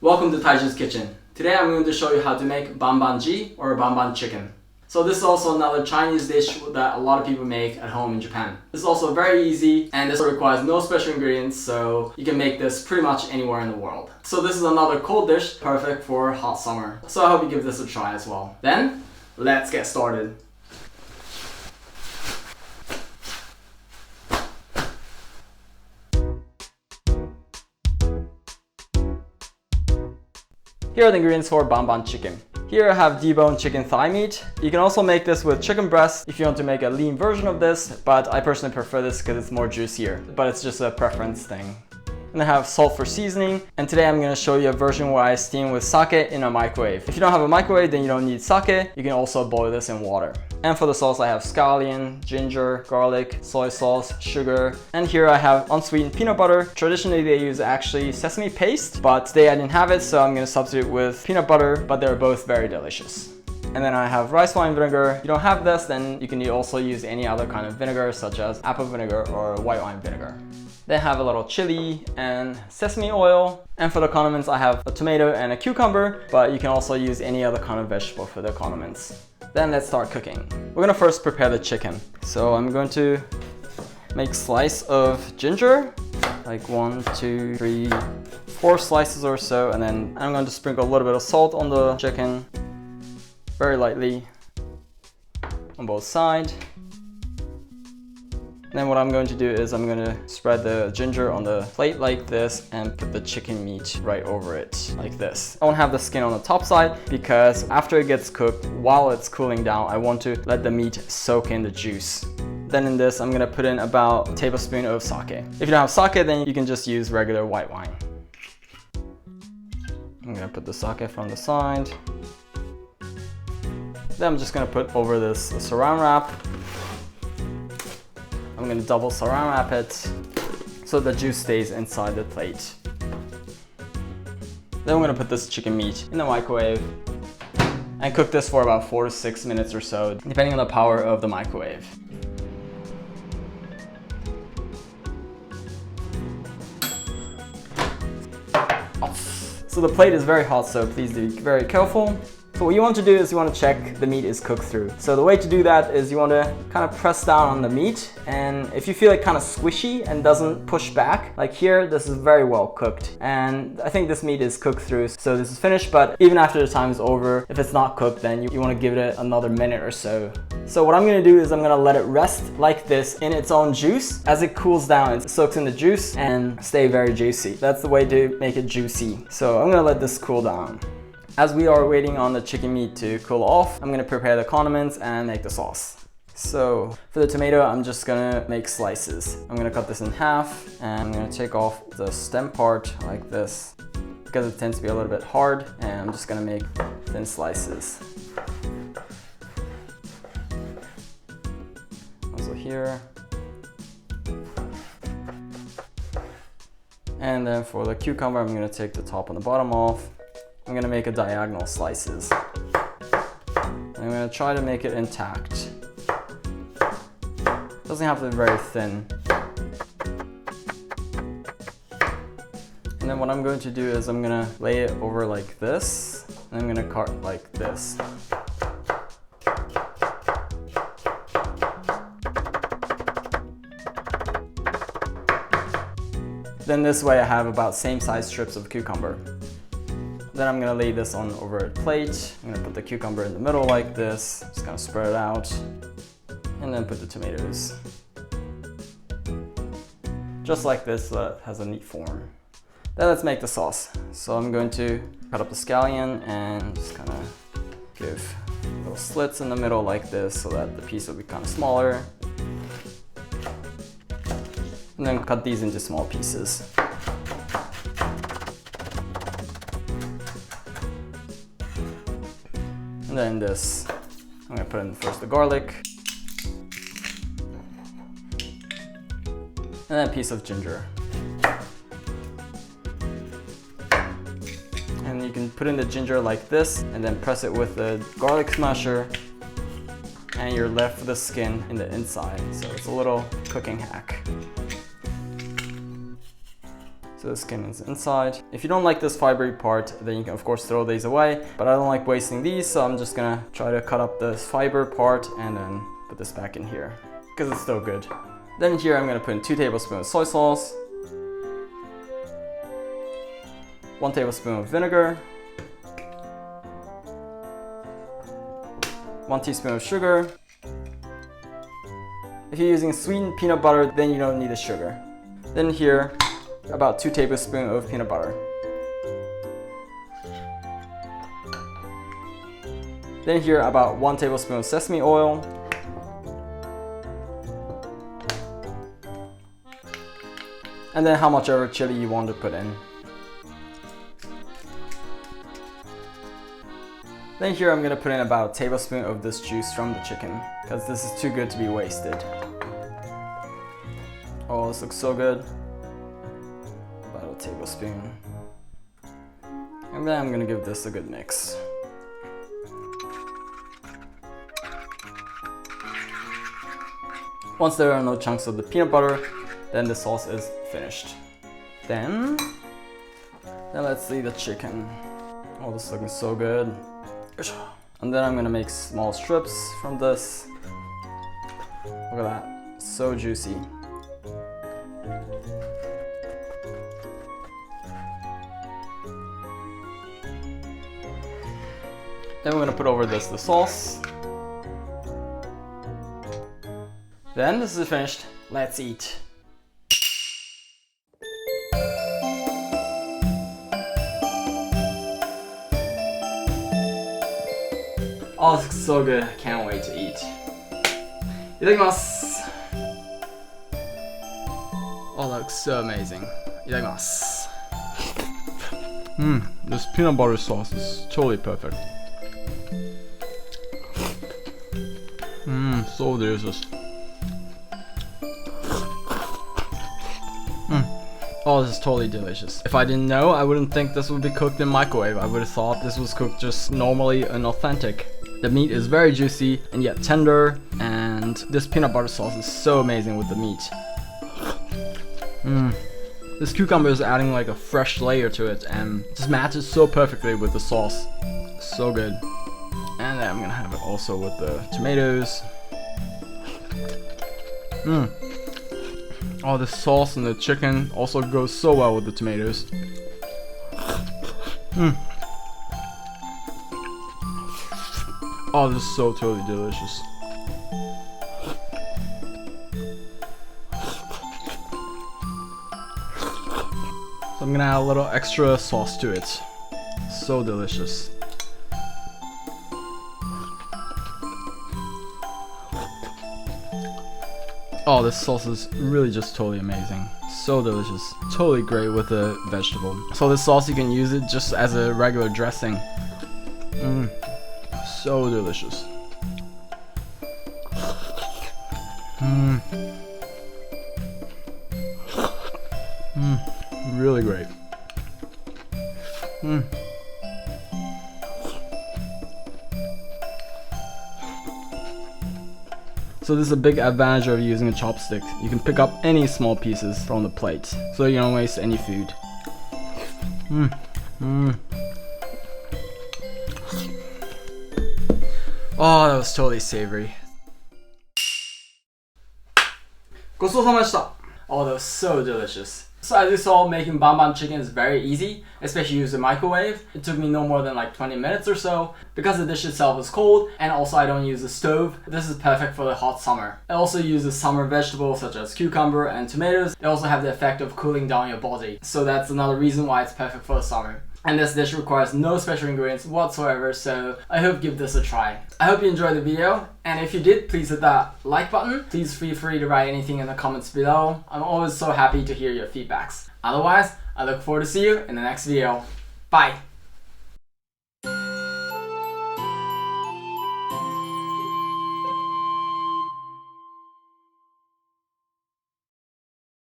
Welcome to Taiju's Kitchen. Today I'm going to show you how to make banbanji or banban chicken. So this is also another Chinese dish that a lot of people make at home in Japan. This is also very easy and this requires no special ingredients, so you can make this pretty much anywhere in the world. So this is another cold dish, perfect for hot summer. So I hope you give this a try as well. Then, let's get started. Here are the ingredients for banban chicken. Here I have deboned chicken thigh meat. You can also make this with chicken breast if you want to make a lean version of this, but I personally prefer this because it's more juicier, but it's just a preference thing. And I have salt for seasoning, and today I'm going to show you a version where I steam with sake in a microwave. If you don't have a microwave, then you don't need sake. You can also boil this in water. And for the sauce, I have scallion, ginger, garlic, soy sauce, sugar, and here I have unsweetened peanut butter. Traditionally, they use actually sesame paste, but today I didn't have it, so I'm going to substitute with peanut butter, but they're both very delicious. And then I have rice wine vinegar. If you don't have this, then you can also use any other kind of vinegar, such as apple vinegar or white wine vinegar. Then I have a little chili and sesame oil. And for the condiments, I have a tomato and a cucumber, but you can also use any other kind of vegetable for the condiments. Then let's start cooking. We're gonna first prepare the chicken. So I'm going to make a slice of ginger, like 1, 2, 3, 4 slices or so, and then I'm going to sprinkle a little bit of salt on the chicken, very lightly, on both sides. Then what I'm going to do is I'm going to spread the ginger on the plate like this and put the chicken meat right over it like this. I won't have the skin on the top side because after it gets cooked, while it's cooling down, I want to let the meat soak in the juice. Then in this, I'm going to put in about a tablespoon of sake. If you don't have sake, then you can just use regular white wine. I'm going to put the sake from the side. Then I'm just going to put over this saran wrap. I'm going to double saran wrap it so the juice stays inside the plate. Then I'm going to put this chicken meat in the microwave and cook this for about 4 to 6 minutes or so, depending on the power of the microwave. So the plate is very hot, so please be very careful. So what you want to do is you want to check the meat is cooked through. So the way to do that is you want to kind of press down on the meat, and if you feel it kind of squishy and doesn't push back, like here, this is very well cooked. And I think this meat is cooked through, so this is finished, but even after the time is over, if it's not cooked, then you want to give it another minute or so. So what I'm going to do is I'm going to let it rest like this in its own juice. As it cools down, it soaks in the juice and stay very juicy. That's the way to make it juicy. So I'm going to let this cool down. As we are waiting on the chicken meat to cool off, I'm gonna prepare the condiments and make the sauce. So for the tomato, I'm just gonna make slices. I'm gonna cut this in half and I'm gonna take off the stem part like this because it tends to be a little bit hard, and I'm just gonna make thin slices. Also here. And then for the cucumber, I'm gonna take the top and the bottom off. I'm gonna make a diagonal slices. And I'm gonna try to make it intact. Doesn't have to be very thin. And then what I'm going to do is I'm gonna lay it over like this, and I'm gonna cut like this. Then this way I have about same size strips of cucumber. Then I'm gonna lay this on over a plate. I'm gonna put the cucumber in the middle like this. Just kind of spread it out. And then put the tomatoes. Just like this, so that it has a neat form. Then let's make the sauce. So I'm going to cut up the scallion and just kind of give little slits in the middle like this so that the piece will be kind of smaller. And then cut these into small pieces. And then this, I'm gonna put in first the garlic, and then a piece of ginger. And you can put in the ginger like this, and then press it with the garlic smasher, and you're left with the skin in the inside. So it's a little cooking hack. So the skin is inside. If you don't like this fibery part, then you can of course throw these away, but I don't like wasting these, so I'm just gonna try to cut up this fiber part and then put this back in here, because it's still good. Then here I'm gonna put in 2 tablespoons of soy sauce, 1 tablespoon of vinegar, 1 teaspoon of sugar. If you're using sweetened peanut butter, then you don't need the sugar. Then here, about 2 tablespoons of peanut butter. Then here, about 1 tablespoon of sesame oil. And then how much ever chili you want to put in. Then here I'm gonna put in about a tablespoon of this juice from the chicken, because this is too good to be wasted. Oh, this looks so good. About a tablespoon. And then I'm gonna give this a good mix. Once there are no chunks of the peanut butter, then the sauce is finished. Then let's see the chicken. Oh, this is looking so good. And then I'm gonna make small strips from this. Look at that, so juicy. Then we're gonna put over this the sauce. Then this is finished. Let's eat. Oh, this looks so good. I can't wait to eat. Itadakimasu. Oh, that looks so amazing. Itadakimasu. This peanut butter sauce is totally perfect. So delicious. Oh, this is totally delicious. If I didn't know, I wouldn't think this would be cooked in microwave. I would have thought this was cooked just normally and authentic. The meat is very juicy and yet tender, and this peanut butter sauce is so amazing with the meat. This cucumber is adding like a fresh layer to it and just matches so perfectly with the sauce. So good. And then I'm gonna have it also with the tomatoes. Oh, the sauce and the chicken also goes so well with the tomatoes. Oh, this is so totally delicious. So I'm gonna add a little extra sauce to it. So delicious. Oh, this sauce is really just totally amazing. So delicious. Totally great with the vegetable. So this sauce, you can use it just as a regular dressing. So delicious. Really great. So this is a big advantage of using a chopstick. You can pick up any small pieces from the plate, so you don't waste any food. Oh, that was totally savory. ごちそうさまでした. Oh, that was so delicious. So as you saw, making bonbon chicken is very easy, especially using the microwave. It took me no more than like 20 minutes or so, because the dish itself is cold, and also I don't use a stove. This is perfect for the hot summer. I also use the summer vegetables such as cucumber and tomatoes. They also have the effect of cooling down your body. So that's another reason why it's perfect for the summer. And this dish requires no special ingredients whatsoever, so I hope you give this a try. I hope you enjoyed the video, and if you did, please hit that like button. Please feel free to write anything in the comments below. I'm always so happy to hear your feedbacks. Otherwise, I look forward to see you in the next video. Bye!